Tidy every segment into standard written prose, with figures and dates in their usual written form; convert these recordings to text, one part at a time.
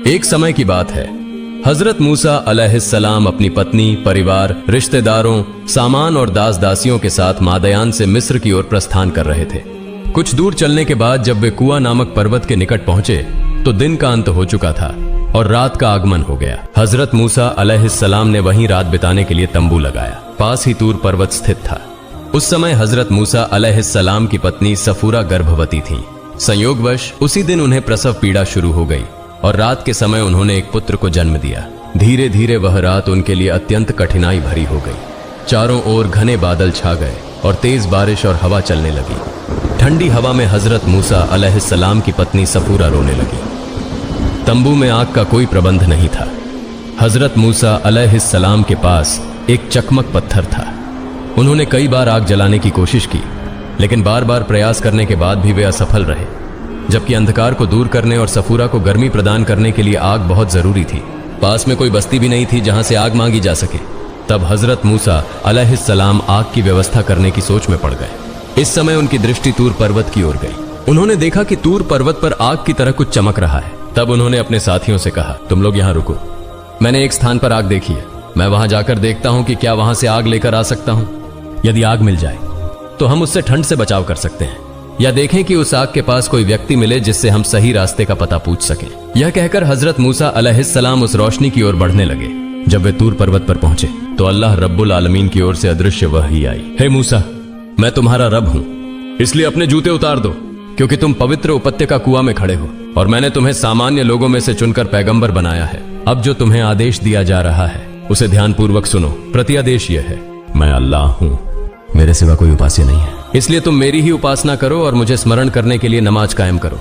एक समय की बात है, हजरत मूसा अलैहिस्सलाम अपनी पत्नी, परिवार, रिश्तेदारों, सामान और दास दासियों के साथ मादयान से मिस्र की ओर प्रस्थान कर रहे थे। कुछ दूर चलने के बाद जब वे कुआ नामक पर्वत के निकट पहुंचे तो दिन का अंत हो चुका था और रात का आगमन हो गया। हजरत मूसा अलैहिस्सलाम ने वहीं रात बिताने के लिए तंबू लगाया। पास ही तूर पर्वत स्थित था। उस समय हजरत मूसा अलैहिस्सलाम की पत्नी सफूरा गर्भवती थी। संयोगवश उसी दिन उन्हें प्रसव पीड़ा शुरू हो गई और रात के समय उन्होंने एक पुत्र को जन्म दिया। धीरे धीरे वह रात उनके लिए अत्यंत कठिनाई भरी हो गई। चारों ओर घने बादल छा गए और तेज बारिश और हवा चलने लगी। ठंडी हवा में हजरत मूसा अलैहिस्सलाम की पत्नी सफूरा रोने लगी। तंबू में आग का कोई प्रबंध नहीं था। हजरत मूसा अलैहिस्सलाम के पास एक चकमक पत्थर था। उन्होंने कई बार आग जलाने की कोशिश की, लेकिन बार बार प्रयास करने के बाद भी वे असफल रहे। जबकि अंधकार को दूर करने और सफूरा को गर्मी प्रदान करने के लिए आग बहुत जरूरी थी। पास में कोई बस्ती भी नहीं थी जहां से आग मांगी जा सके। तब हजरत मूसा अलैहिस्सलाम आग की व्यवस्था करने की सोच में पड़ गए। इस समय उनकी दृष्टि तूर पर्वत की ओर गई। उन्होंने देखा कि तूर पर्वत पर आग की तरह कुछ चमक रहा है। तब उन्होंने अपने साथियों से कहा, तुम लोग यहाँ रुको, मैंने एक स्थान पर आग देखी है। मैं वहां जाकर देखता हूं कि क्या वहां से आग लेकर आ सकता हूं। यदि आग मिल जाए तो हम उससे ठंड से बचाव कर सकते हैं, या देखें कि उस आग के पास कोई व्यक्ति मिले जिससे हम सही रास्ते का पता पूछ सकें। यह कहकर हजरत मूसा अलैहिस्सलाम उस रोशनी की ओर बढ़ने लगे। जब वे तूर पर्वत पर पहुंचे तो अल्लाह रब्बुल आलमीन की ओर से अदृश्य वही आई। हे मूसा, मैं तुम्हारा रब हूं, इसलिए अपने जूते उतार दो, क्योंकि तुम पवित्र उपत्यका कुआं में खड़े हो और मैंने तुम्हें सामान्य लोगों में से चुनकर पैगंबर बनाया है। अब जो तुम्हें आदेश दिया जा रहा है उसे ध्यानपूर्वक सुनो। प्रतिआदेश यह है, मैं अल्लाह हूं, मेरे सिवा कोई उपास्य नहीं है, इसलिए तुम मेरी ही उपासना करो और मुझे स्मरण करने के लिए नमाज कायम करो।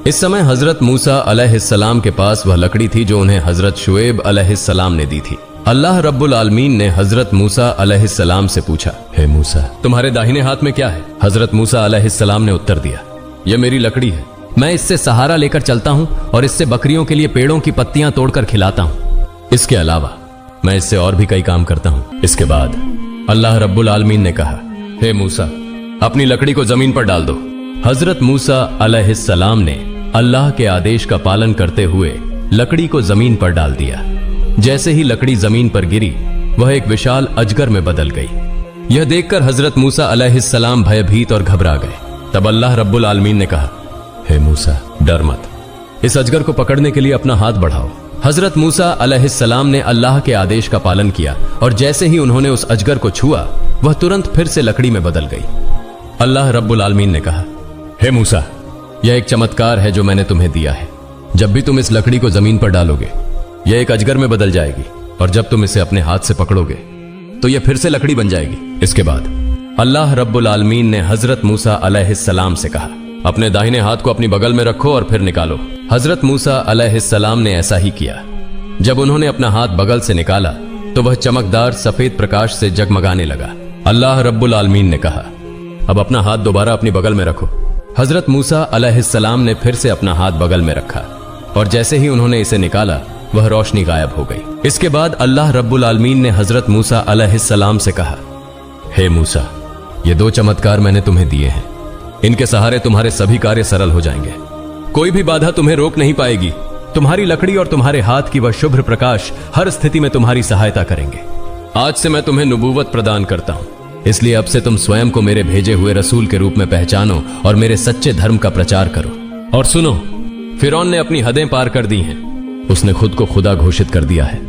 इस समय हजरत मूसा अलैहिस्सलाम के पास वह लकड़ी थी जो उन्हें हजरत शुएब अलैहिस्सलाम ने दी थी। अल्लाह रब्बुल आलमीन ने हजरत मूसा अलैहिस्सलाम से पूछा, हे मूसा, तुम्हारे दाहिने हाथ में क्या है? हजरत मूसा अलैहिस्सलाम ने उत्तर दिया, यह मेरी लकड़ी है, मैं इससे सहारा लेकर चलता हूं और इससे बकरियों के लिए पेड़ों की पत्तियां तोड़कर खिलाता हूं। इसके अलावा मैं इससे और भी कई काम करता हूं। इसके बाद अल्लाह रब्बुल आलमीन ने कहा, हे मूसा, अपनी लकड़ी को जमीन पर डाल दो। हजरत मूसा अलैहिस्सलाम ने अल्लाह के आदेश का पालन करते हुए लकड़ी को जमीन पर डाल दिया। जैसे ही लकड़ी जमीन पर गिरी वह एक विशाल अजगर में बदल गई। यह देखकर हजरत मूसा अलैहिस्सलाम भयभीत और घबरा गए। तब अल्लाह रब्बुल आलमीन ने कहा, हे मूसा, डर मत, इस अजगर को पकड़ने के लिए अपना हाथ बढ़ाओ। हजरत मूसा अलैहिस्सलाम ने अल्लाह के आदेश का पालन किया और जैसे ही उन्होंने उस अजगर को छुआ वह तुरंत फिर से लकड़ी में बदल गई। अल्लाह रब्बुल आलमीन ने कहा, हे मूसा, यह एक चमत्कार है जो मैंने तुम्हें दिया है। जब भी तुम इस लकड़ी को जमीन पर डालोगे यह एक अजगर में बदल जाएगी और जब तुम इसे अपने हाथ से पकड़ोगे तो यह फिर से लकड़ी बन जाएगी। इसके बाद अल्लाह रब्बुल आलमीन ने हजरत मूसा अलैहिस्सलाम से कहा, अपने दाहिने हाथ को अपनी बगल में रखो और फिर निकालो। हजरत मूसा अलैहिस्सलाम ने ऐसा ही किया। जब उन्होंने अपना हाथ बगल से निकाला तो वह चमकदार सफेद प्रकाश से जगमगाने लगा। अल्लाह रब्बुल आलमीन ने कहा, अब अपना हाथ दोबारा अपनी बगल में रखो। हजरत मूसा अलैहिस्सलाम ने फिर से अपना हाथ बगल में रखा और जैसे ही उन्होंने इसे निकाला वह रोशनी गायब हो गई। इसके बाद अल्लाह रब्बुल आलमीन ने हजरत मूसा अलैहिस्सलाम से कहा, हे मूसा, ये दो चमत्कार मैंने तुम्हें दिए हैं, इनके सहारे तुम्हारे सभी कार्य सरल हो जाएंगे। कोई भी बाधा तुम्हें रोक नहीं पाएगी। तुम्हारी लकड़ी और तुम्हारे हाथ की वह शुभ्र प्रकाश हर स्थिति में तुम्हारी सहायता करेंगे। आज से मैं तुम्हें नबूवत प्रदान करता हूं, इसलिए अब से तुम स्वयं को मेरे भेजे हुए रसूल के रूप में पहचानो और मेरे सच्चे धर्म का प्रचार करो। और सुनो, फिरौन ने अपनी हदें पार कर दी हैं। उसने खुद को खुदा घोषित कर दिया है,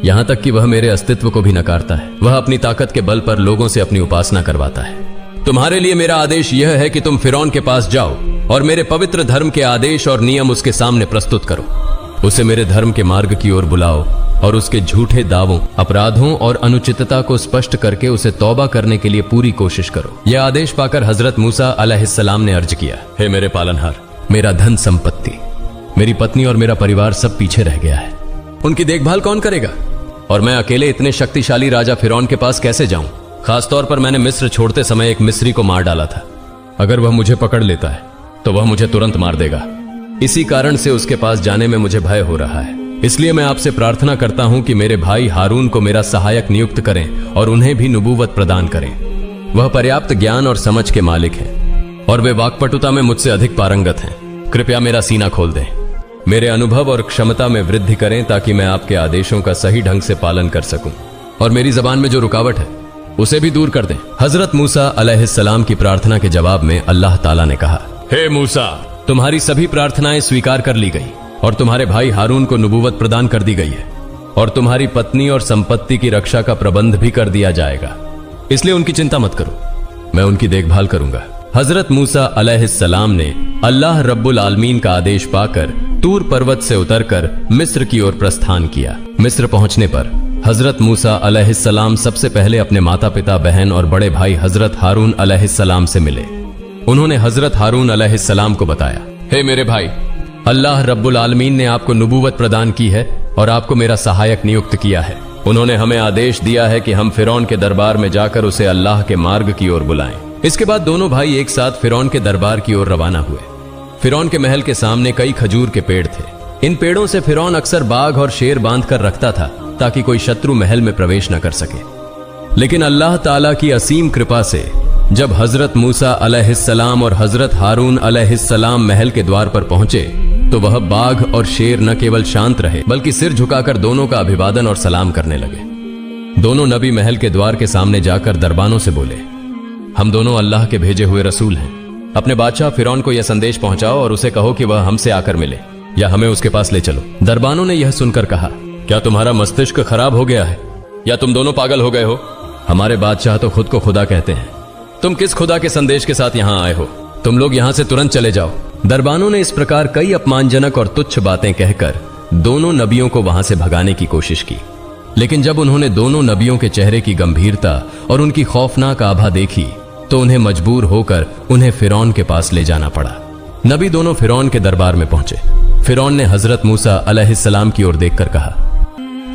यहां तक कि वह मेरे अस्तित्व को भी नकारता है। वह अपनी ताकत के बल पर लोगों से अपनी उपासना करवाता है। तुम्हारे लिए मेरा आदेश यह है कि तुम फिरौन के पास जाओ और मेरे पवित्र धर्म के आदेश और नियम उसके सामने प्रस्तुत करो। उसे मेरे धर्म के मार्ग की ओर बुलाओ और उसके झूठे दावों, अपराधों और अनुचितता को स्पष्ट करके उसे तौबा करने के लिए पूरी कोशिश करो। यह आदेश पाकर हजरत मूसा अलैहिस्सलाम ने अर्ज किया, हे मेरे पालनहार, मेरा धन संपत्ति, मेरी पत्नी और मेरा परिवार सब पीछे रह गया है। उनकी देखभाल कौन करेगा? और मैं अकेले इतने शक्तिशाली राजा फिरौन के पास कैसे जाऊं? खासतौर पर मैंने मिस्र छोड़ते समय एक मिस्री को मार डाला था। अगर वह मुझे पकड़ लेता है तो वह मुझे तुरंत मार देगा। इसी कारण से उसके पास जाने में मुझे भय हो रहा है। इसलिए मैं आपसे प्रार्थना करता हूं कि मेरे भाई हारून को मेरा सहायक नियुक्त करें और उन्हें भी नबूवत प्रदान करें। वह पर्याप्त ज्ञान और समझ के मालिक हैं और वे वाक्पटुता में मुझसे अधिक पारंगत हैं। कृपया मेरा सीना खोल दें। मेरे अनुभव और क्षमता में वृद्धि करें ताकि मैं आपके आदेशों का सही ढंग से पालन कर सकूं और मेरी जबान में जो रुकावट है उसे भी दूर कर दें। हजरत मूसा अलैहिस्सलाम की प्रार्थना के जवाब में अल्लाह ताला ने कहा, हे मूसा, तुम्हारी सभी प्रार्थनाएं स्वीकार कर ली गई और तुम्हारे भाई हारून को नबूवत प्रदान कर दी गई है और तुम्हारी पत्नी और संपत्ति की रक्षा का प्रबंध भी कर दिया जाएगा, इसलिए उनकी चिंता मत करो, मैं उनकी देखभाल करूंगा। हजरत मूसा अलैहिस्सलाम ने अल्लाह रब्बुल आलमीन का आदेश पाकर तूर पर्वत से उतरकर मिस्र की ओर प्रस्थान किया। मिस्र पहुंचने पर हजरत मूसा अलैहिस्सलाम सबसे पहले अपने माता पिता, बहन और बड़े भाई हजरत हारून अलैहिस्सलाम से मिले। उन्होंने हजरत हारून अलैहिस्सलाम को बताया, हे मेरे भाई, अल्लाह रब्बुल आलमीन ने आपको नबूवत प्रदान की है और आपको मेरा सहायक नियुक्त किया है। उन्होंने हमें आदेश दिया है कि हम फिरौन के दरबार में जाकर उसे अल्लाह के मार्ग की ओर बुलाएं। इसके बाद दोनों भाई एक साथ फिरौन के दरबार की ओर रवाना हुए। फिरौन के महल के सामने कई खजूर के पेड़ थे। इन पेड़ों से फिरौन अक्सर बाघ और शेर बांध कर रखता था ताकि कोई शत्रु महल में प्रवेश न कर सके। लेकिन अल्लाह ताला की असीम कृपा से जब हजरत मूसा अलैहिस्सलाम और हजरत हारून अलैहिस्सलाम महल के द्वार पर पहुंचे तो वह बाघ और शेर न केवल शांत रहे बल्कि सिर झुकाकर दोनों का अभिवादन और सलाम करने लगे। दोनों नबी महल के द्वार के सामने जाकर दरबानों से बोले, हम दोनों अल्लाह के भेजे हुए रसूल हैं। अपने बादशाह फिरौन को यह संदेश पहुंचाओ और उसे कहो कि वह हमसे आकर मिले या हमें उसके पास ले चलो। दरबानों ने यह सुनकर कहा, क्या तुम्हारा मस्तिष्क खराब हो गया है या तुम दोनों पागल हो गए हो? हमारे बादशाह तो खुद को खुदा कहते हैं, तुम किस खुदा के संदेश के साथ यहाँ आए हो? तुम लोग यहाँ से तुरंत चले जाओ। दरबानों ने इस प्रकार कई अपमानजनक और तुच्छ बातें कहकर दोनों नबियों को वहां से भगाने की कोशिश की। लेकिन जब उन्होंने दोनों नबियों के चेहरे की गंभीरता और उनकी खौफनाक आभा देखी तो उन्हें मजबूर होकर उन्हें फिरौन के पास ले जाना पड़ा। नबी दोनों फिरौन के दरबार में पहुंचे। फिरौन ने हजरत मूसा अलैहिस्सलाम की ओर देखकर कहा,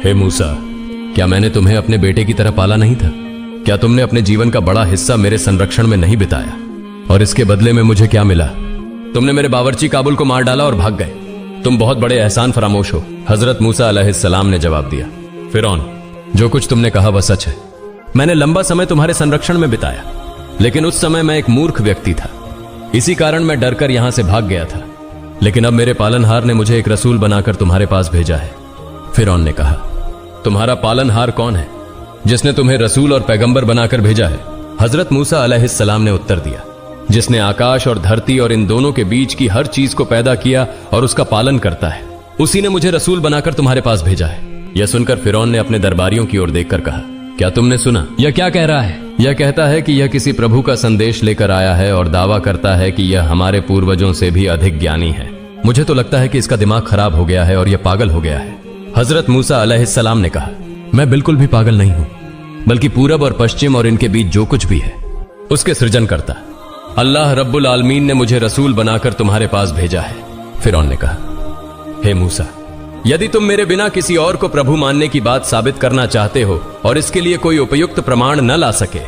हे मूसा, क्या मैंने तुम्हें अपने बेटे की तरह पाला नहीं था? क्या तुमने अपने जीवन का बड़ा हिस्सा मेरे संरक्षण में नहीं बिताया? और इसके बदले में मुझे क्या मिला? तुमने मेरे बावर्ची काबुल को मार डाला और भाग गए। तुम बहुत बड़े एहसान फरामोश हो। हजरत मूसा अलैहिस्सलाम ने जवाब दिया, फिरौन, जो कुछ तुमने कहा वह सच है। मैंने लंबा समय तुम्हारे संरक्षण में बिताया, लेकिन उस समय मैं एक मूर्ख व्यक्ति था। इसी कारण मैं डरकर यहां से भाग गया था। लेकिन अब मेरे पालनहार ने मुझे एक रसूल बनाकर तुम्हारे पास भेजा है। फिरौन ने कहा, तुम्हारा पालनहार कौन है जिसने तुम्हें रसूल और पैगंबर बनाकर भेजा है? हजरत मूसा अलैहिस्सलाम ने उत्तर दिया, जिसने आकाश और धरती और इन दोनों के बीच की हर चीज को पैदा किया और उसका पालन करता है, उसी ने मुझे रसूल बनाकर तुम्हारे पास भेजा है। यह सुनकर फिरौन ने अपने दरबारियों की ओर देखकर कहा, क्या तुमने सुना? यह क्या कह रहा है? यह कहता है कि यह किसी प्रभु का संदेश लेकर आया है और दावा करता है कि यह हमारे पूर्वजों से भी अधिक ज्ञानी है। मुझे तो लगता है कि इसका दिमाग खराब हो गया है और यह पागल हो गया है। हजरत मूसा अलैहिस्सलाम ने कहा, मैं बिल्कुल भी पागल नहीं हूं, बल्कि पूरब और पश्चिम और इनके बीच जो कुछ भी है उसके सृजन करता अल्लाह रब्बुल आलमीन ने मुझे रसूल बनाकर तुम्हारे पास भेजा है। फिरौन ने कहा, हे मूसा, यदि तुम मेरे बिना किसी और को प्रभु मानने की बात साबित करना चाहते हो और इसके लिए कोई उपयुक्त प्रमाण न ला सके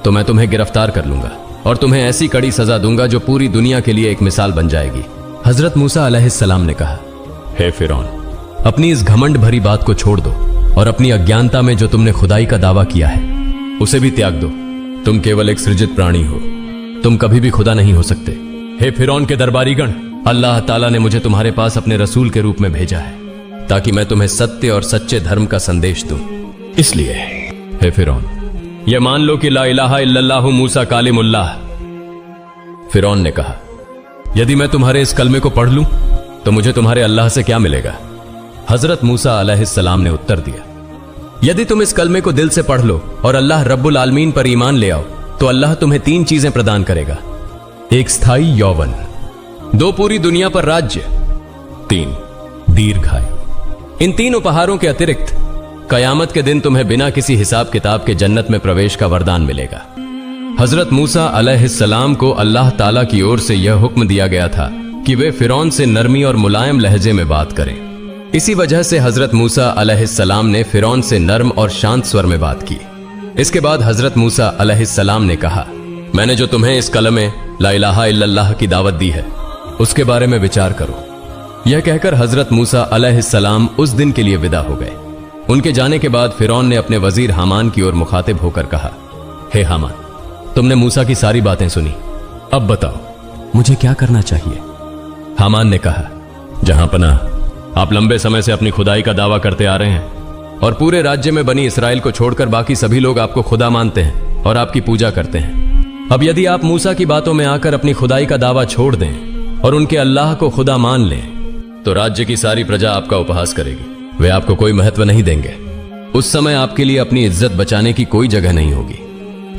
तो मैं तुम्हें गिरफ्तार कर लूंगा और तुम्हें ऐसी कड़ी सजा दूंगा जो पूरी दुनिया के लिए एक मिसाल बन जाएगी। हजरत मूसा अलैहिस्सलाम ने कहा, हे फिरौन, अपनी इस घमंड भरी बात को छोड़ दो और अपनी अज्ञानता में जो तुमने खुदाई का दावा किया है उसे भी त्याग दो। तुम केवल एक सृजित प्राणी हो, तुम कभी भी खुदा नहीं हो सकते। हे फिरौन के दरबारीगण, अल्लाह ताला ने मुझे तुम्हारे पास अपने रसूल के रूप में भेजा है ताकि मैं तुम्हें सत्य और सच्चे धर्म का संदेश दूं। इसलिए हे फिरौन, यह मान लो कि ला इलाहा इल्लल्लाहु मूसा कालिमुल्लाह। फिरौन ने कहा, यदि मैं तुम्हारे इस कलमे को पढ़ लूं तो मुझे तुम्हारे अल्लाह से क्या मिलेगा? हजरत मूसा अलैहिस्सलाम ने उत्तर दिया, यदि तुम इस कलमे को दिल से पढ़ लो और अल्लाह रब्बुल आलमीन पर ईमान ले आओ तो अल्लाह तुम्हें 3 चीजें प्रदान करेगा। 1 स्थायी यौवन, 2 पूरी दुनिया पर राज्य, 3 दीर्घायु। इन 3 उपहारों के अतिरिक्त कयामत के दिन तुम्हें बिना किसी हिसाब किताब के जन्नत में प्रवेश का वरदान मिलेगा। हजरत मूसा अलैहिस्सलाम को अल्लाह ताला की ओर से यह हुक्म दिया गया था कि वे फिरौन से नरमी और मुलायम लहजे में बात करें। इसी वजह से हजरत मूसा अलैहिस्सलाम ने फिरौन से नर्म और शांत स्वर में बात की। इसके बाद हजरत मूसा अलैहिस्सलाम ने कहा, मैंने जो तुम्हें इस कलमे ला इलाहा इल्लल्लाह की दावत दी है उसके बारे में विचार करो। यह कहकर हजरत मूसा अलैहिस्सलाम उस दिन के लिए विदा हो गए। उनके जाने के बाद फिरौन ने अपने वजीर हामान की ओर मुखातिब होकर कहा, हे हामान, तुमने मूसा की सारी बातें सुनी, अब बताओ मुझे क्या करना चाहिए? हामान ने कहा, जहां पनाह, आप लंबे समय से अपनी खुदाई का दावा करते आ रहे हैं और पूरे राज्य में बनी इसराइल को छोड़कर बाकी सभी लोग आपको खुदा मानते हैं और आपकी पूजा करते हैं। अब यदि आप मूसा की बातों में आकर अपनी खुदाई का दावा छोड़ दें और उनके अल्लाह को खुदा मान लें, तो राज्य की सारी प्रजा आपका उपहास करेगी। वे आपको कोई महत्व नहीं देंगे। उस समय आपके लिए अपनी इज्जत बचाने की कोई जगह नहीं होगी।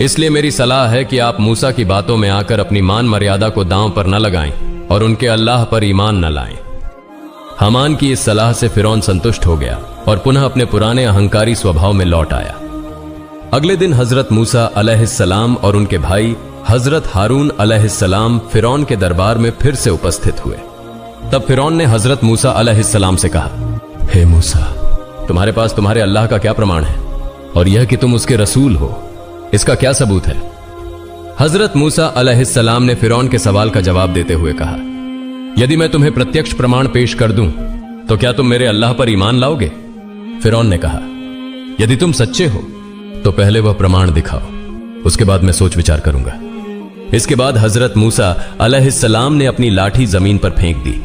इसलिए मेरी सलाह है कि आप मूसा की बातों में आकर अपनी मान मर्यादा को दांव पर न लगाएं और उनके अल्लाह पर ईमान न लाएं। हामान की इस सलाह से फिरौन संतुष्ट हो गया और पुनः अपने पुराने अहंकारी स्वभाव में लौट आया। अगले दिन हजरत मूसा अलैहिस्सलाम और उनके भाई हजरत हारून अलैहिस्सलाम फिरौन के दरबार में फिर से उपस्थित हुए। तब फिरौन ने हजरत मूसा अलैहिस्सलाम से कहा, हे मूसा, तुम्हारे पास तुम्हारे अल्लाह का क्या प्रमाण है और यह कि तुम उसके रसूल हो, इसका क्या सबूत है? हजरत मूसा अलैहिस्सलाम ने फिरौन के सवाल का जवाब देते हुए कहा, यदि मैं तुम्हें प्रत्यक्ष प्रमाण पेश कर दूं तो क्या तुम मेरे अल्लाह पर ईमान लाओगे? फिरौन ने कहा, यदि तुम सच्चे हो तो पहले वह प्रमाण दिखाओ, उसके बाद मैं सोच विचार करूंगा। इसके बाद हजरत मूसा अलैहिस्सलाम ने अपनी लाठी जमीन पर फेंक दी।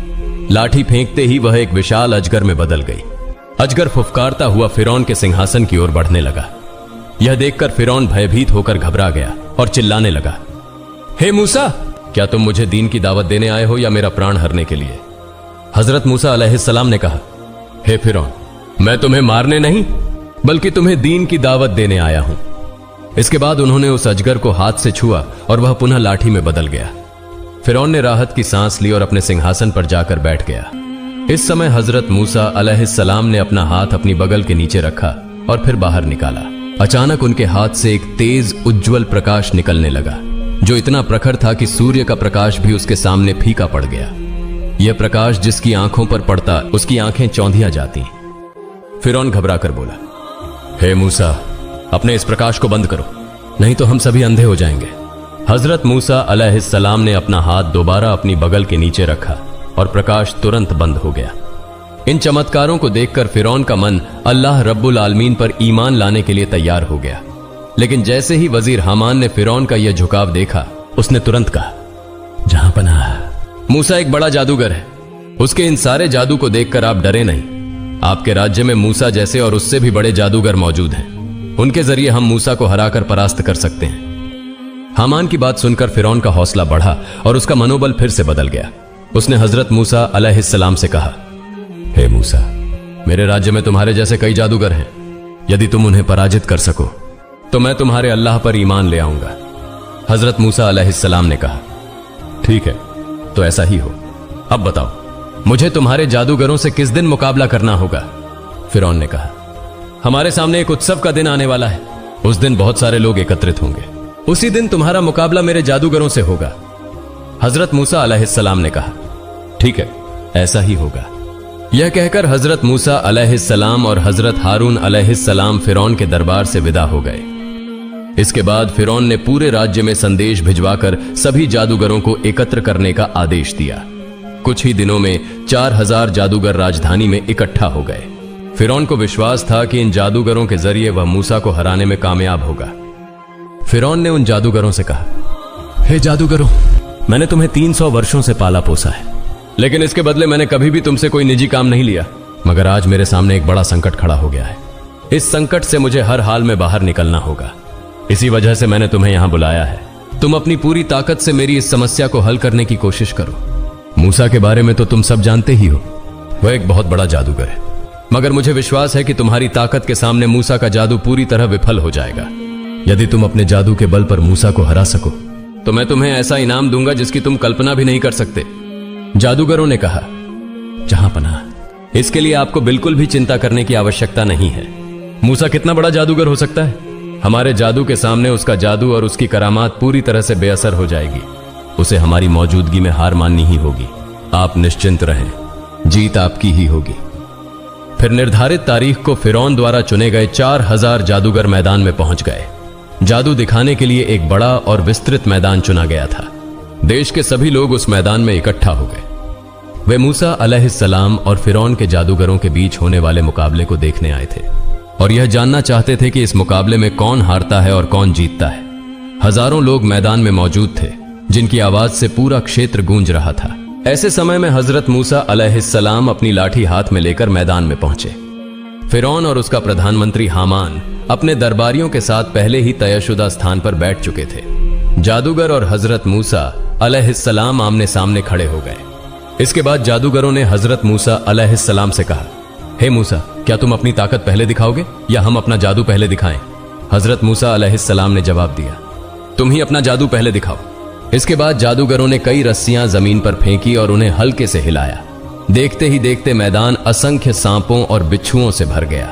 लाठी फेंकते ही वह एक विशाल अजगर में बदल गई। अजगर फुफकारता हुआ फिरौन के सिंहासन की ओर बढ़ने लगा। यह देखकर फिरौन भयभीत होकर घबरा गया और चिल्लाने लगा, हे मूसा, क्या तुम मुझे दीन की दावत देने आए हो या मेरा प्राण हरने के लिए? हजरत मूसा अलैहिस्सलाम ने कहा, हे फिरौन, मैं तुम्हें मारने नहीं बल्कि तुम्हें दीन की दावत देने आया हूं। इसके बाद उन्होंने उस अजगर को हाथ से छुआ और वह पुनः लाठी में बदल गया। फिरौन ने राहत की सांस ली और अपने सिंहासन पर जाकर बैठ गया। इस समय हजरत मूसा अलैहिस्सलाम ने अपना हाथ अपनी बगल के नीचे रखा और फिर बाहर निकाला। अचानक उनके हाथ से एक तेज उज्जवल प्रकाश निकलने लगा, जो इतना प्रखर था कि सूर्य का प्रकाश भी उसके सामने फीका पड़ गया। यह प्रकाश जिसकी आंखों पर पड़ता उसकी आंखें चौंधिया जाती। फिरौन घबरा कर बोला, हे मूसा, अपने इस प्रकाश को बंद करो, नहीं तो हम सभी अंधे हो जाएंगे। हजरत मूसा अलैहिस्सलाम ने अपना हाथ दोबारा अपनी बगल के नीचे रखा और प्रकाश तुरंत बंद हो गया। इन चमत्कारों को देखकर फिरौन का मन अल्लाह रब्बुल आलमीन पर ईमान लाने के लिए तैयार हो गया। लेकिन जैसे ही वजीर हामान ने फिरौन का यह झुकाव देखा, उसने तुरंत कहा, जहां पनाह, मूसा एक बड़ा जादूगर है। उसके इन सारे जादू को देखकर आप डरे नहीं। आपके राज्य में मूसा जैसे और उससे भी बड़े जादूगर मौजूद हैं। उनके जरिए हम मूसा को हराकर परास्त कर सकते हैं। हामान की बात सुनकर फिरौन का हौसला बढ़ा और उसका मनोबल फिर से बदल गया। उसने हजरत मूसा अलैहिस्सलाम से कहा, हे मूसा, मेरे राज्य में तुम्हारे जैसे कई जादूगर हैं। यदि तुम उन्हें पराजित कर सको तो मैं तुम्हारे अल्लाह पर ईमान ले आऊंगा। हजरत मूसा अलैहिस्सलाम ने कहा, ठीक है, तो ऐसा ही हो। अब बताओ, मुझे तुम्हारे जादूगरों से किस दिन मुकाबला करना होगा? फिरौन ने कहा, हमारे सामने एक उत्सव का दिन आने वाला है। उस दिन बहुत सारे लोग एकत्रित होंगे। उसी दिन तुम्हारा मुकाबला मेरे जादूगरों से होगा। हजरत मूसा अलैहिस्सलाम ने कहा, ठीक है, ऐसा ही होगा। यह कहकर हजरत मूसा अलैहिस्सलाम और हजरत हारून अलैहिस्सलाम फिरौन के दरबार से विदा हो गए। इसके बाद फिरौन ने पूरे राज्य में संदेश भिजवाकर सभी जादूगरों को एकत्र करने का आदेश दिया। कुछ ही दिनों में 4000 जादूगर राजधानी में इकट्ठा हो गए। फिरौन को विश्वास था कि इन जादूगरों के जरिए वह मूसा को हराने में कामयाब होगा। फिरौन ने उन जादूगरों से कहा, हे जादूगरों, मैंने तुम्हें 300 वर्षों से पाला पोसा है, लेकिन इसके बदले मैंने कभी भी तुमसे कोई निजी काम नहीं लिया। मगर आज मेरे सामने एक बड़ा संकट खड़ा हो गया है। इस संकट से मुझे हर हाल में बाहर निकलना होगा। इसी वजह से मैंने तुम्हें यहां बुलाया है। तुम अपनी पूरी ताकत से मेरी इस समस्या को हल करने की कोशिश करो। मूसा के बारे में तो तुम सब जानते ही हो, वह एक बहुत बड़ा जादूगर है। मगर मुझे विश्वास है कि तुम्हारी ताकत के सामने मूसा का जादू पूरी तरह विफल हो जाएगा। यदि तुम अपने जादू के बल पर मूसा को हरा सको तो मैं तुम्हें ऐसा इनाम दूंगा जिसकी तुम कल्पना भी नहीं कर सकते। जादूगरों ने कहा, जहां पनाह, इसके लिए आपको बिल्कुल भी चिंता करने की आवश्यकता नहीं है। मूसा कितना बड़ा जादूगर हो सकता है? हमारे जादू के सामने उसका जादू और उसकी करामात पूरी तरह से बेअसर हो जाएगी। उसे हमारी मौजूदगी में हार माननी ही होगी। आप निश्चिंत रहें, जीत आपकी ही होगी। फिर निर्धारित तारीख को फिरौन द्वारा चुने गए 4000 जादूगर मैदान में पहुंच गए। जादू दिखाने के लिए एक बड़ा और विस्तृत मैदान चुना गया था। देश के सभी लोग उस मैदान में इकट्ठा हो गए। वे मूसा अलैहिस्सलाम और फिरौन के जादूगरों के बीच होने वाले मुकाबले को देखने आए थे और यह जानना चाहते थे कि इस मुकाबले में कौन हारता है और कौन जीतता है। हजारों लोग मैदान में मौजूद थे, जिनकी आवाज से पूरा क्षेत्र गूंज रहा था। ऐसे समय में हजरत मूसा अलैहिस्सलाम अपनी लाठी हाथ में लेकर मैदान में पहुंचे। फिरौन और उसका प्रधानमंत्री हामान अपने दरबारियों के साथ पहले ही तयशुदा स्थान पर बैठ चुके थे। जादूगर और हजरत मूसा अलैहिस्सलाम आमने सामने खड़े हो गए। इसके बाद जादूगरों ने हजरत मूसा अलैहिस्सलाम से कहा, हे मूसा, क्या तुम अपनी ताकत पहले दिखाओगे या हम अपना जादू पहले दिखाएं? हजरत मूसा अलैहिस्सलाम ने जवाब दिया, तुम ही अपना जादू पहले दिखाओ। इसके बाद जादूगरों ने कई रस्सियां जमीन पर फेंकी और उन्हें हल्के से हिलाया। देखते ही देखते मैदान असंख्य सांपों और बिच्छुओं से भर गया।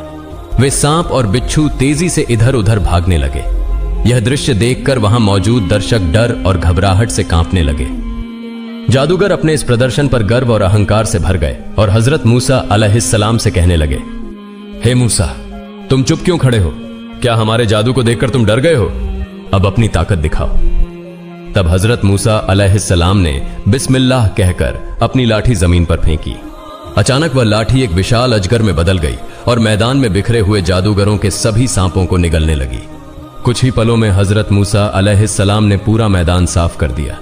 वे सांप और बिच्छू तेजी से इधर उधर भागने लगे। यह दृश्य देखकर वहां मौजूद दर्शक डर और घबराहट से कांपने लगे। जादूगर अपने इस प्रदर्शन पर गर्व और अहंकार से भर गए और हजरत मूसा अलैहिस्सलाम से कहने लगे, हे मूसा, तुम चुप क्यों खड़े हो? क्या हमारे जादू को देखकर तुम डर गए हो? अब अपनी ताकत दिखाओ। तब हजरत मूसा अलैहिस्सलाम ने बिस्मिल्लाह कहकर अपनी लाठी जमीन पर फेंकी। अचानक वह लाठी एक विशाल अजगर में बदल गई और मैदान में बिखरे हुए जादूगरों के सभी सांपों को निगलने लगी। कुछ ही पलों में हजरत मूसा अलैहिस्सलाम ने पूरा मैदान साफ कर दिया।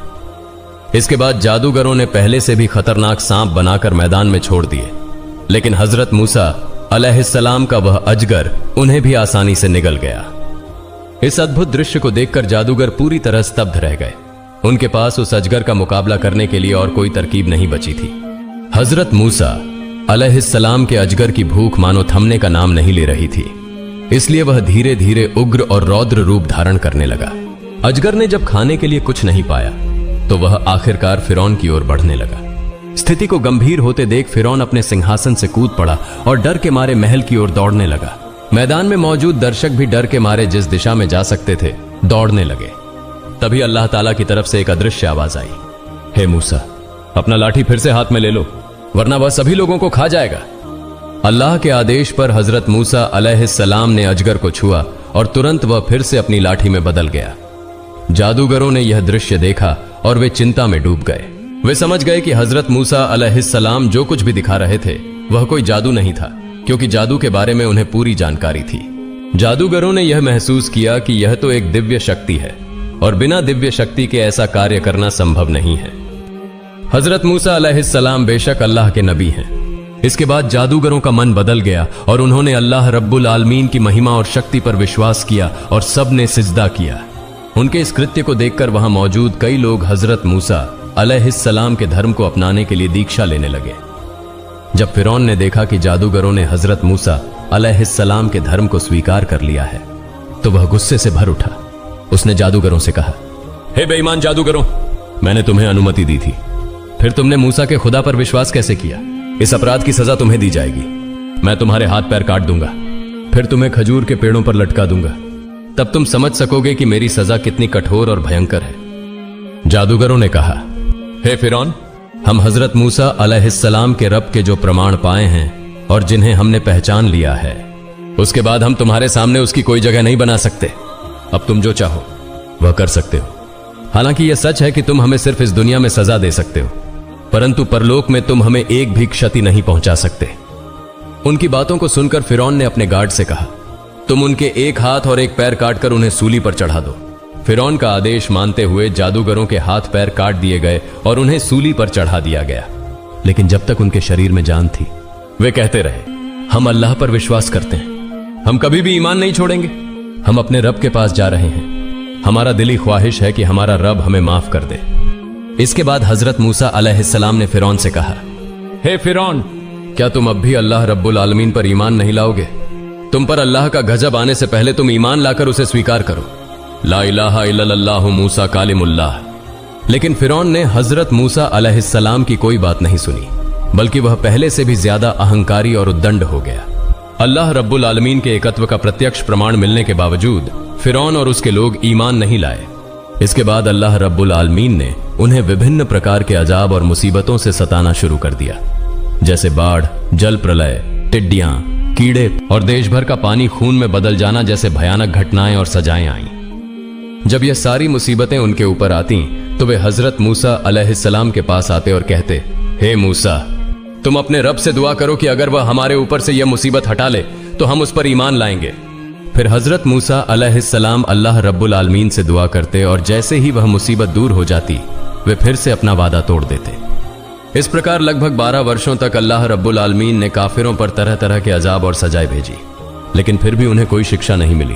इसके बाद जादूगरों ने पहले से भी खतरनाक सांप बनाकर मैदान में छोड़ दिए, लेकिन हजरत मूसा अलैहिस्सलाम का वह अजगर उन्हें भी आसानी से निगल गया। इस अद्भुत दृश्य को देखकर जादूगर पूरी तरह स्तब्ध रह गए। उनके पास उस अजगर का मुकाबला करने के लिए और कोई तरकीब नहीं बची थी। हजरत मूसा अलैहिस्सलाम के अजगर की भूख मानो थमने का नाम नहीं ले रही थी, इसलिए वह धीरे धीरे उग्र और रौद्र रूप धारण करने लगा। अजगर ने जब खाने के लिए कुछ नहीं पाया तो वह आखिरकार फिरौन की ओर बढ़ने लगा। स्थिति को गंभीर होते देख फिरौन अपने सिंहासन से कूद पड़ा और डर के मारे महल की ओर दौड़ने लगा। मैदान में मौजूद दर्शक भी डर के मारे जिस दिशा में जा सकते थे दौड़ने लगे। तभी अल्लाह ताला की तरफ से एक अदृश्य आवाज आई, हे मूसा, अपना लाठी फिर से हाथ में ले लो, वरना वह सभी लोगों को खा जाएगा। अल्लाह के आदेश पर हजरत मूसा अलैहिस्सलाम ने अजगर को छुआ और तुरंत वह फिर से अपनी लाठी में बदल गया। जादूगरों ने यह दृश्य देखा और वे चिंता में डूब गए। वे समझ गए कि हजरत मूसा अलैहिस्सलाम जो कुछ भी दिखा रहे थे वह कोई जादू नहीं था, क्योंकि जादू के बारे में उन्हें पूरी जानकारी थी। जादूगरों ने यह महसूस किया कि यह तो एक दिव्य शक्ति है और बिना दिव्य शक्ति के ऐसा कार्य करना संभव नहीं है। हजरत मूसा अलैहिस्सलाम बेशक अल्लाह के नबी हैं। इसके बाद जादूगरों का मन बदल गया और उन्होंने अल्लाह रब्बुल आलमीन की महिमा और शक्ति पर विश्वास किया और सब ने सिजदा किया। उनके इस कृत्य को देखकर वहां मौजूद कई लोग हजरत मूसा अलैहिस्सलाम के धर्म को अपनाने के लिए दीक्षा लेने लगे। जब फिरौन ने देखा कि जादूगरों ने हजरत मूसा अलैहिस्सलाम के धर्म को स्वीकार कर लिया है तो वह गुस्से से भर उठा। उसने जादूगरों से कहा, हे बेईमान जादूगरों, मैंने तुम्हें अनुमति दी थी, फिर तुमने मूसा के खुदा पर विश्वास कैसे किया? इस अपराध की सजा तुम्हें दी जाएगी। मैं तुम्हारे हाथ पैर काट दूंगा, फिर तुम्हें खजूर के पेड़ों पर लटका दूंगा, तब तुम समझ सकोगे कि मेरी सजा कितनी कठोर और भयंकर है। जादूगरों ने कहा, हे फिरौन, हम हजरत मूसा अलैहिस्सलाम के रब के जो प्रमाण पाए हैं और जिन्हें हमने पहचान लिया है, उसके बाद हम तुम्हारे सामने उसकी कोई जगह नहीं बना सकते। अब तुम जो चाहो वह कर सकते हो। हालांकि यह सच है कि तुम हमें सिर्फ इस दुनिया में सजा दे सकते हो, परंतु परलोक में तुम हमें एक भी क्षति नहीं पहुंचा सकते। उनकी बातों को सुनकर फिरौन ने अपने गार्ड से कहा, तुम उनके एक हाथ और एक पैर काटकर उन्हें सूली पर चढ़ा दो। फिरौन का आदेश मानते हुए जादूगरों के हाथ पैर काट दिए गए और उन्हें सूली पर चढ़ा दिया गया। लेकिन जब तक उनके शरीर में जान थी वे कहते रहे, हम अल्लाह पर विश्वास करते हैं, हम कभी भी ईमान नहीं छोड़ेंगे, हम अपने रब के पास जा रहे हैं, हमारा दिली ख्वाहिश है कि हमारा रब हमें माफ कर दे। इसके बाद हजरत मूसा अलैहिस्सलाम ने फिरौन से कहा, हे फिरौन, क्या तुम अब भी अल्लाह रब्बुल आलमीन पर ईमान नहीं लाओगे? तुम पर अल्लाह का गजब आने से पहले तुम ईमान लाकर उसे स्वीकार करो। ला इलाहा इल्लल्लाहु मूसा कालिमुल्लाह। लेकिन फिरौन ने हजरत मूसा अलैहिस्सलाम की कोई बात नहीं सुनी, बल्कि वह पहले से भी ज्यादा अहंकारी और उद्दंड हो गया। अल्लाह रब्बुल आलमीन के एकत्व का प्रत्यक्ष प्रमाण मिलने के बावजूद फिरौन और उसके लोग ईमान नहीं लाए। इसके बाद अल्लाह रब्बुल आलमीन ने उन्हें विभिन्न प्रकार के अजाब और मुसीबतों से सताना शुरू कर दिया, जैसे बाढ़, जल प्रलय, टिड्डियां, कीड़े और देश भर का पानी खून में बदल जाना जैसे भयानक घटनाएं और सजाएं आईं। जब यह सारी मुसीबतें उनके ऊपर आती तो वे हजरत मूसा अलैहिस्सलाम के पास आते और कहते, हे मूसा, तुम अपने रब से दुआ करो कि अगर वह हमारे ऊपर से यह मुसीबत हटा ले तो हम उस पर ईमान लाएंगे। फिर हजरत मूसा अलैहिस्सलाम अल्लाह रब्बुल आलमीन से दुआ करते और जैसे ही वह मुसीबत दूर हो जाती वे फिर से अपना वादा तोड़ देते। इस प्रकार लगभग 12 वर्षों तक अल्लाह रब्बुल आलमीन ने काफिरों पर तरह तरह के अजाब और सजाएं भेजी, लेकिन फिर भी उन्हें कोई शिक्षा नहीं मिली।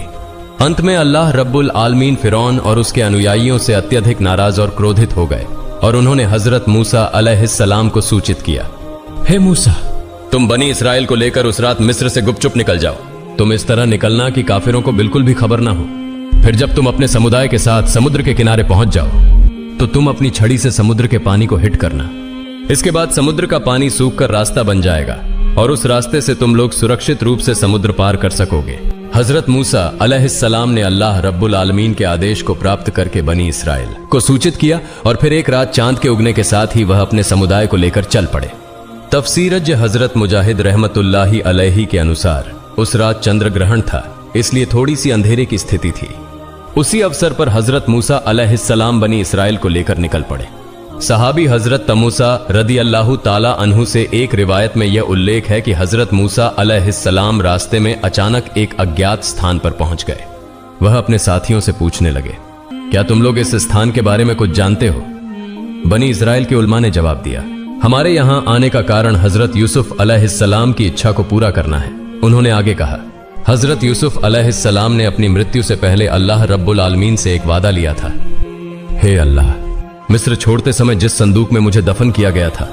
अंत में अल्लाह रब्बुल आलमीन फिरौन और उसके अनुयायियों से अत्यधिक नाराज और क्रोधित हो गए और उन्होंने हजरत मूसा अलैहिस्सलाम को सूचित किया, हे मूसा, तुम बनी इसराइल को लेकर उस रात मिस्र से गुपचुप निकल जाओ। तुम इस तरह निकलना कि काफिरों को बिल्कुल भी खबर ना हो। फिर जब तुम अपने समुदाय के साथ समुद्र के किनारे पहुंच जाओ तो तुम अपनी छड़ी से समुद्र के पानी को हिट करना। इसके बाद समुद्र का पानी सूखकर रास्ता बन जाएगा और उस रास्ते से तुम लोग सुरक्षित रूप से समुद्र पार कर सकोगे। हजरत मूसा अलैहिस्सलाम ने अल्लाह रब्बुल आलमीन के आदेश को प्राप्त करके बनी इसराइल को सूचित किया और फिर एक रात चांद के उगने के साथ ही वह अपने समुदाय को लेकर चल पड़े। तफसीरज हजरत मुजाहिद रहमतुल्लाही अलैही के अनुसार उस रात चंद्र ग्रहण था, इसलिए थोड़ी सी अंधेरे की स्थिति थी। उसी अवसर पर हजरत मूसा अलैहिस्सलाम बनी इसराइल को लेकर निकल पड़े। सहाबी हजरत तमूसा रदी अल्लाह ताला अन्हु से एक रिवायत में यह उल्लेख है कि हजरत मूसा अलैहिस्सलाम रास्ते में अचानक एक अज्ञात स्थान पर पहुंच गए। वह अपने साथियों से पूछने लगे, क्या तुम लोग इस स्थान के बारे में कुछ जानते हो? बनी इसराइल के उलमा ने जवाब दिया, हमारे यहां आने का कारण हजरत यूसुफ अलैहिस्सलाम की इच्छा को पूरा करना है। उन्होंने आगे कहा, हजरत यूसुफ अलैहिस्सलाम ने अपनी मृत्यु से पहले अल्लाह रब्बुल आलमीन से एक वादा लिया था, हे अल्लाह, मिस्र छोड़ते समय जिस संदूक में मुझे दफन किया गया था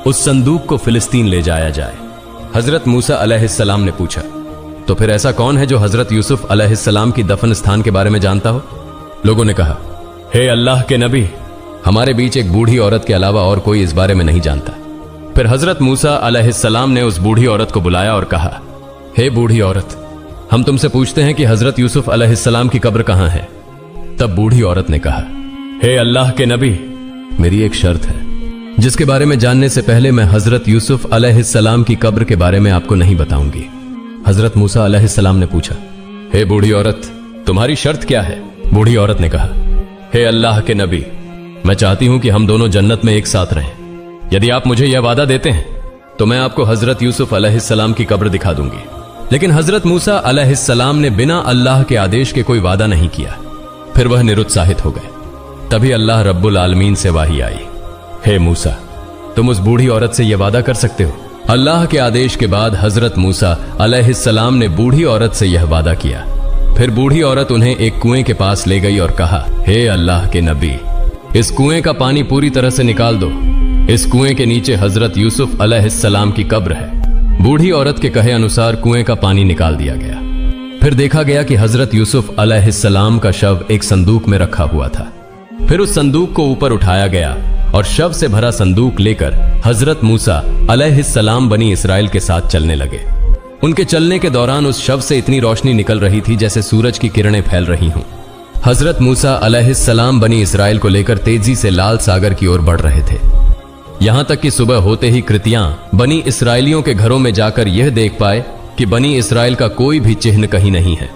उस संदूक को फिलिस्तीन ले जाया जाए। हजरत मूसा अलैहिस्सलाम ने पूछा, तो फिर ऐसा कौन है जो हजरत यूसुफ अलैहिस्सलाम की दफन स्थान के बारे में जानता हो? लोगों ने कहा, हे अल्लाह के नबी, हमारे बीच एक बूढ़ी औरत के अलावा और कोई इस बारे में नहीं जानता। फिर हजरत मूसा अलैहिस्सलाम ने उस बूढ़ी औरत को बुलाया और कहा, हे बूढ़ी औरत, हम तुमसे पूछते हैं कि हजरत यूसुफ अलैहिस्सलाम की कब्र कहां है? तब बूढ़ी औरत ने कहा, हे अल्लाह के नबी, मेरी एक शर्त है जिसके बारे में जानने से पहले मैं हजरत यूसुफ अलैहिस्सलाम की कब्र के बारे में आपको नहीं बताऊंगी। हजरत मूसा अलैहिस्सलाम ने पूछा, हे बूढ़ी औरत, तुम्हारी शर्त क्या है? बूढ़ी औरत ने कहा, हे अल्लाह के नबी, मैं चाहती हूं कि हम दोनों जन्नत में एक साथ रहें। यदि आप मुझे यह वादा देते हैं तो मैं आपको हजरत यूसुफ अलैहिस्सलाम की कब्र दिखा दूंगी। लेकिन हजरत मूसा अलैहिस्सलाम ने बिना अल्लाह के आदेश के कोई वादा नहीं किया। फिर वह निरुत्साहित हो गए। तभी अल्लाह रब्बुल आलमीन से वाही आई, हे मूसा, तुम उस बूढ़ी औरत से यह वादा कर सकते हो? अल्लाह के आदेश के बाद हजरत मूसा अलैहिस्सलाम ने बूढ़ी औरत से यह वादा किया। फिर बूढ़ी औरत उन्हें एक कुएं के पास ले गई और कहा, हे अल्लाह के नबी, इस कुएं का पानी पूरी तरह से निकाल दो। इस कुएं के नीचे हजरत यूसुफ अलैहिस्सलाम की कब्र है। बूढ़ी औरत के कहे अनुसार कुएं का पानी निकाल दिया गया। फिर देखा गया कि हजरत यूसुफ अलैहिस्सलाम का शव एक संदूक में रखा हुआ था। फिर उस संदूक को ऊपर उठाया गया और शव से भरा संदूक लेकर हजरत मूसा अलैहिस्सलाम बनी इसराइल के साथ चलने लगे। उनके चलने के दौरान उस शव से इतनी रोशनी निकल रही थी जैसे सूरज की किरणें फैल रही हों। हजरत मूसा अलैहिस्सलाम बनी इसराइल को लेकर तेजी से लाल सागर की ओर बढ़ रहे थे। यहां तक कि सुबह होते ही कृतियां बनी इसराइलियों के घरों में जाकर यह देख पाए कि बनी इसराइल का कोई भी चिन्ह कहीं नहीं है।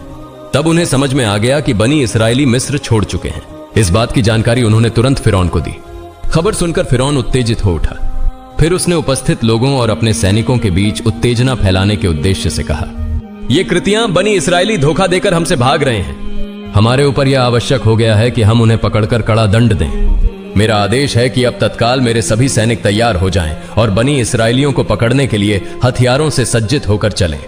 तब उन्हें समझ में आ गया कि बनी इसराइली मिस्र छोड़ चुके हैं। इस बात की जानकारी उन्होंने तुरंत फिरौन को दी। खबर सुनकर फिरौन उत्तेजित हो उठा। फिर उसने उपस्थित लोगों और अपने सैनिकों के बीच उत्तेजना फैलाने के उद्देश्य से कहा, ये कृतियां बनी इसराइली धोखा देकर हमसे भाग रहे हैं। हमारे ऊपर यह आवश्यक हो गया है कि हम उन्हें पकड़कर कड़ा दंड दें। मेरा आदेश है कि अब तत्काल मेरे सभी सैनिक तैयार हो जाएं और बनी इसराइलियों को पकड़ने के लिए हथियारों से सज्जित होकर चलें।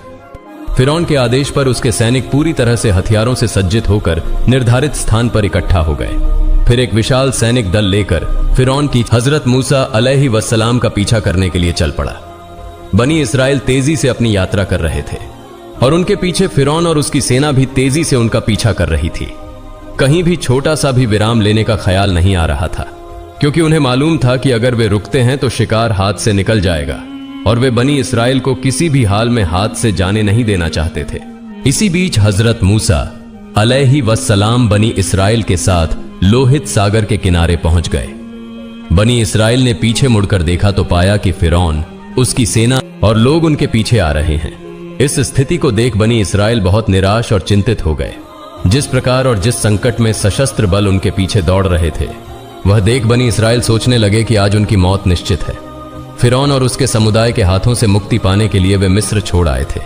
फिरौन के आदेश पर उसके सैनिक पूरी तरह से हथियारों से सज्जित होकर निर्धारित स्थान पर इकट्ठा हो गए। फिर एक विशाल सैनिक दल लेकर फिरौन की हजरत मूसा अलैहिस्सलाम का पीछा करने के लिए चल पड़ा। बनी इसराइल तेजी से अपनी यात्रा कर रहे थे और उनके पीछे फिरौन और उसकी सेना भी तेजी से उनका पीछा कर रही थी। कहीं भी छोटा सा भी विराम लेने का ख्याल नहीं आ रहा था, क्योंकि उन्हें मालूम था कि अगर वे रुकते हैं तो शिकार हाथ से निकल जाएगा और वे बनी इसराइल को किसी भी हाल में हाथ से जाने नहीं देना चाहते थे। इसी बीच हजरत मूसा अलैहिस्सलाम बनी इसराइल के साथ लोहित सागर के किनारे पहुंच गए। बनी इसराइल ने पीछे मुड़कर देखा तो पाया कि फिरौन, उसकी सेना और लोग उनके पीछे आ रहे हैं। इस स्थिति को देख बनी इसराइल बहुत निराश और चिंतित हो गए। जिस प्रकार और जिस संकट में सशस्त्र बल उनके पीछे दौड़ रहे थे, वह देख बनी इसराइल सोचने लगे कि आज उनकी मौत निश्चित है। फिरौन और उसके समुदाय के हाथों से मुक्ति पाने के लिए वे मिस्र छोड़ आए थे,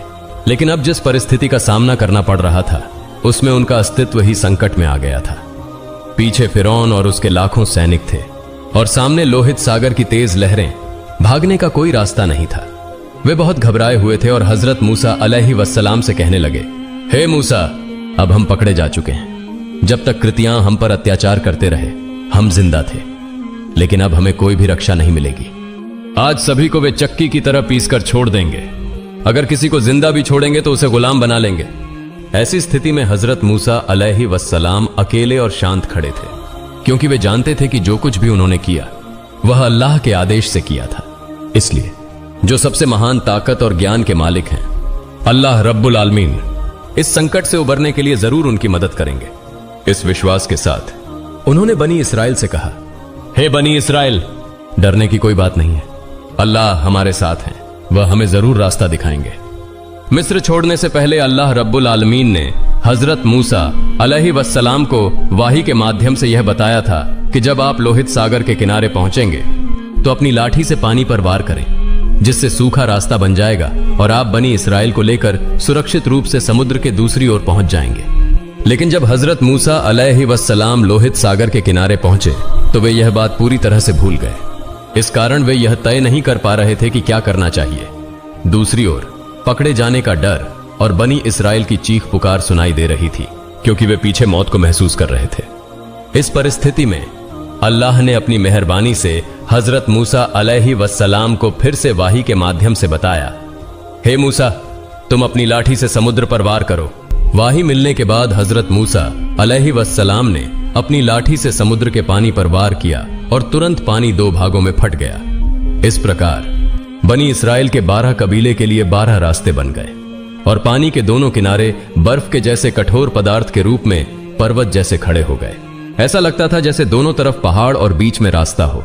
लेकिन अब जिस परिस्थिति का सामना करना पड़ रहा था उसमें उनका अस्तित्व ही संकट में आ गया था। पीछे फिरौन और उसके लाखों सैनिक थे और सामने लोहित सागर की तेज लहरें भागने का कोई रास्ता नहीं था। वे बहुत घबराए हुए थे और हजरत मूसा अलैहिस्सलाम से कहने लगे, हे मूसा, अब हम पकड़े जा चुके हैं। जब तक कृतियां हम पर अत्याचार करते रहे हम जिंदा थे, लेकिन अब हमें कोई भी रक्षा नहीं मिलेगी। आज सभी को वे चक्की की तरह पीसकर छोड़ देंगे। अगर किसी को जिंदा भी छोड़ेंगे तो उसे गुलाम बना लेंगे। ऐसी स्थिति में हजरत मूसा अलैहिस्सलाम अकेले और शांत खड़े थे, क्योंकि वे जानते थे कि जो कुछ भी उन्होंने किया वह अल्लाह के आदेश से किया था। इसलिए जो सबसे महान ताकत और ज्ञान के मालिक हैं, अल्लाह रब्बुल आलमीन, इस संकट से उबरने के लिए जरूर उनकी मदद करेंगे। इस विश्वास के साथ उन्होंने बनी इसराइल से कहा, हे बनी इसराइल, डरने की कोई बात नहीं है। अल्लाह हमारे साथ हैं, वह हमें जरूर रास्ता दिखाएंगे। मिस्र छोड़ने से पहले अल्लाह रब्बुल आलमीन ने हजरत मूसा अलैहिस्सलाम को वाही के माध्यम से यह बताया था कि जब आप लोहित सागर के किनारे पहुंचेंगे तो अपनी लाठी से पानी पर वार करें, जिससे सूखा रास्ता बन जाएगा और आप बनी इसराइल को लेकर सुरक्षित रूप से समुद्र के दूसरी ओर पहुंच जाएंगे। लेकिन जब हजरत मूसा अलैहिस्सलाम लोहित सागर के किनारे पहुंचे तो वे यह बात पूरी तरह से भूल गए। इस कारण वे यह तय नहीं कर पा रहे थे कि क्या करना चाहिए। दूसरी ओर पकड़े जाने का डर और बनी इसराइल की चीख पुकार सुनाई दे रही थी, क्योंकि वे पीछे मौत को महसूस कर रहे थे। इस परिस्थिति में अल्लाह ने अपनी मेहरबानी से हजरत मूसा अलैहिस्सलाम को फिर से वाही के माध्यम से बताया, हे मूसा, तुम अपनी लाठी से समुद्र पर वार करो। वाही मिलने के बाद हजरत मूसा अलैहिस्सलाम ने अपनी लाठी से समुद्र के पानी पर वार किया और तुरंत पानी दो भागों में फट गया। इस प्रकार बनी इसराइल के 12 कबीले के लिए 12 रास्ते बन गए और पानी के दोनों किनारे बर्फ के जैसे कठोर पदार्थ के रूप में पर्वत जैसे खड़े हो गए। ऐसा लगता था जैसे दोनों तरफ पहाड़ और बीच में रास्ता हो।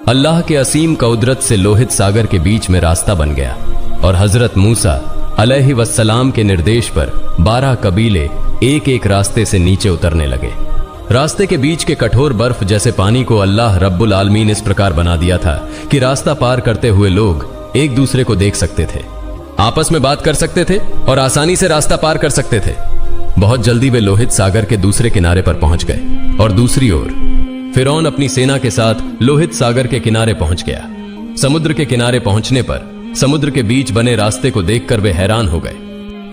अल्लाह के असीम कुदरत से लोहित सागर के बीच में रास्ता बन गया और हजरत मूसा अलैहिस्सलाम के निर्देश पर 12 कबीले एक एक रास्ते से नीचे उतरने लगे। रास्ते के बीच के कठोर बर्फ जैसे पानी को अल्लाह रब्बुल आलमीन इस प्रकार बना दिया था कि रास्ता पार करते हुए लोग एक दूसरे को देख सकते थे, आपस में बात कर सकते थे और आसानी से रास्ता पार कर सकते थे। बहुत जल्दी वे लोहित सागर के दूसरे किनारे पर पहुंच गए और दूसरी ओर फिरौन अपनी सेना के साथ लोहित सागर के किनारे पहुंच गया। समुद्र के किनारे पहुंचने पर समुद्र के बीच बने रास्ते को देखकर वे हैरान हो गए,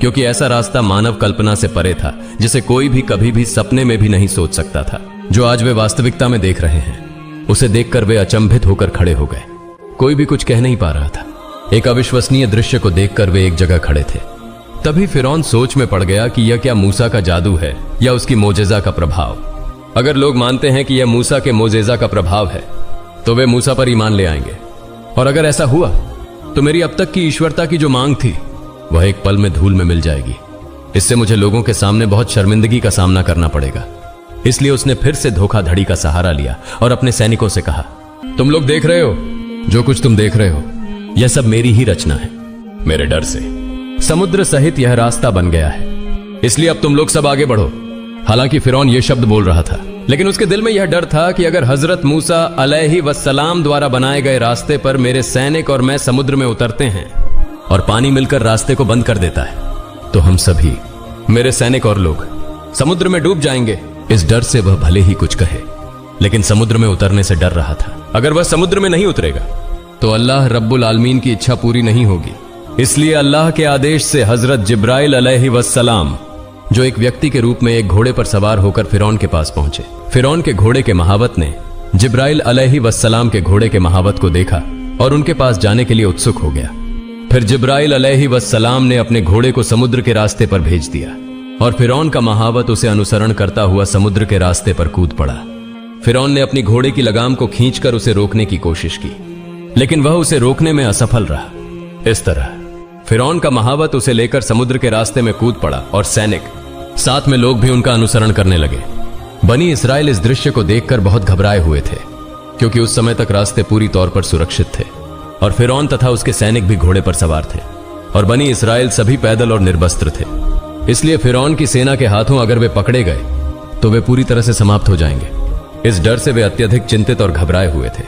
क्योंकि ऐसा रास्ता मानव कल्पना से परे था, जिसे कोई भी कभी भी सपने में भी नहीं सोच सकता था। जो आज वे वास्तविकता में देख रहे हैं, उसे देखकर वे अचंभित होकर खड़े हो गए। कोई भी कुछ कह नहीं पा रहा था। एक अविश्वसनीय दृश्य को देखकर वे एक जगह खड़े थे। तभी फिरौन सोच में पड़ गया कि यह क्या मूसा का जादू है या उसकी मोजेजा का प्रभाव। अगर लोग मानते हैं कि यह मूसा के मोजेजा का प्रभाव है तो वे मूसा पर ईमान ले आएंगे, और अगर ऐसा हुआ तो मेरी अब तक की ईश्वरता की जो मांग थी वह एक पल में धूल में मिल जाएगी। इससे मुझे लोगों के सामने बहुत शर्मिंदगी का सामना करना पड़ेगा। इसलिए उसने फिर से धोखाधड़ी का सहारा लिया और अपने सैनिकों से कहा, तुम लोग देख रहे हो, जो कुछ तुम देख रहे हो यह सब मेरी ही रचना है। मेरे डर से समुद्र सहित यह रास्ता बन गया है, इसलिए अब तुम लोग सब आगे बढ़ो। हालांकि फिरौन यह शब्द बोल रहा था, लेकिन उसके दिल में यह डर था कि अगर हजरत मूसा अलैहिस्सलाम द्वारा बनाए गए रास्ते पर मेरे सैनिक और मैं समुद्र में उतरते हैं और पानी मिलकर रास्ते को बंद कर देता है तो हम सभी, मेरे सैनिक और लोग, समुद्र में डूब जाएंगे। इस डर से वह भले ही कुछ कहे, लेकिन समुद्र में उतरने से डर रहा था। अगर वह समुद्र में नहीं उतरेगा तो अल्लाह रब्बुल आलमीन की इच्छा पूरी नहीं होगी। इसलिए अल्लाह के आदेश से हजरत जिब्राइल अलैहिस्सलाम, जो एक व्यक्ति के रूप में एक घोड़े पर सवार होकर फिरौन के पास पहुंचे। फिरौन के घोड़े के महावत ने जिब्राइल अलैहिस्सलाम के घोड़े के महावत को देखा और उनके पास जाने के लिए उत्सुक हो गया। फिर जिब्राइल अलैहिस्सलाम ने अपने घोड़े को समुद्र के रास्ते पर भेज दिया और फिरौन का महावत उसे अनुसरण करता हुआ समुद्र के रास्ते पर कूद पड़ा। फिरौन ने अपनी घोड़े की लगाम को खींचकर उसे रोकने की कोशिश की, लेकिन वह उसे रोकने में असफल रहा। इस तरह फिरौन का महावत उसे लेकर समुद्र के रास्ते में कूद पड़ा और सैनिक, साथ में लोग भी उनका अनुसरण करने लगे। बनी इसराइल इस दृश्य को देखकर बहुत घबराए हुए थे, क्योंकि उस समय तक रास्ते पूरी तौर पर सुरक्षित थे और फिरौन तथा उसके सैनिक भी घोड़े पर सवार थे और बनी इसराइल सभी पैदल और निर्वस्त्र थे। इसलिए फिरौन की सेना के हाथों अगर वे पकड़े गए तो वे पूरी तरह से समाप्त हो जाएंगे। इस डर से वे अत्यधिक चिंतित और घबराए हुए थे।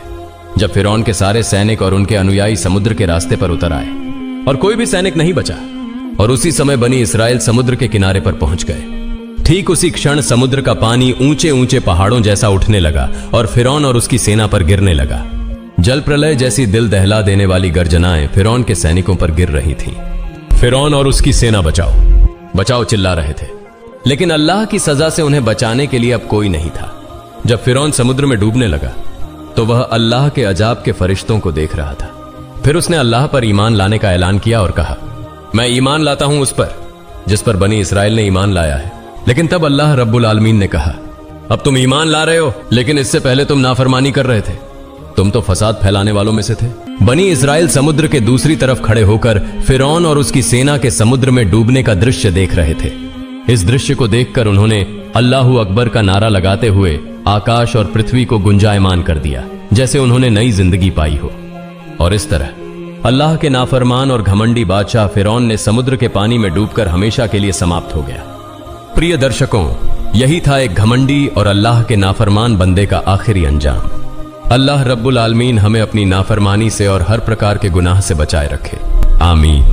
जब फिरौन के सारे सैनिक और उनके अनुयायी समुद्र के रास्ते पर उतर आए और कोई भी सैनिक नहीं बचा, और उसी समय बनी इसराइल समुद्र के किनारे पर पहुंच गए। ठीक उसी क्षण समुद्र का पानी ऊंचे ऊंचे पहाड़ों जैसा उठने लगा और फिरौन और उसकी सेना पर गिरने लगा। जल प्रलय जैसी दिल दहला देने वाली गर्जनाएं फिरौन के सैनिकों पर गिर रही थीं। फिरौन और उसकी सेना बचाओ बचाओ चिल्ला रहे थे, लेकिन अल्लाह की सजा से उन्हें बचाने के लिए अब कोई नहीं था। जब फिरौन समुद्र में डूबने लगा तो वह अल्लाह के अजाब के फरिश्तों को देख रहा था। फिर उसने अल्लाह पर ईमान लाने का ऐलान किया और कहा, मैं ईमान लाता हूं उस पर जिस पर बनी इसराइल ने ईमान लाया है। लेकिन तब अल्लाह रब्बुल आलमीन ने कहा, अब तुम ईमान ला रहे हो, लेकिन इससे पहले तुम नाफरमानी कर रहे थे, तुम तो फसाद फैलाने वालों में से थे। बनी इसराइल समुद्र के दूसरी तरफ खड़े होकर फिरौन और उसकी सेना के समुद्र में डूबने का दृश्य देख रहे थे। इस दृश्य को देखकर उन्होंने अल्लाहू अकबर का नारा लगाते हुए आकाश और पृथ्वी को गुंजायमान कर दिया, जैसे उन्होंने नई जिंदगी पाई हो। और इस तरह अल्लाह के नाफरमान और घमंडी बादशाह फिरौन ने समुद्र के पानी में डूबकर हमेशा के लिए समाप्त हो गया। प्रिय दर्शकों, यही था एक घमंडी और अल्लाह के नाफरमान बंदे का आखिरी अंजाम। अल्लाह रब्बुल आलमीन हमें अपनी नाफरमानी से और हर प्रकार के गुनाह से बचाए रखे। आमीन।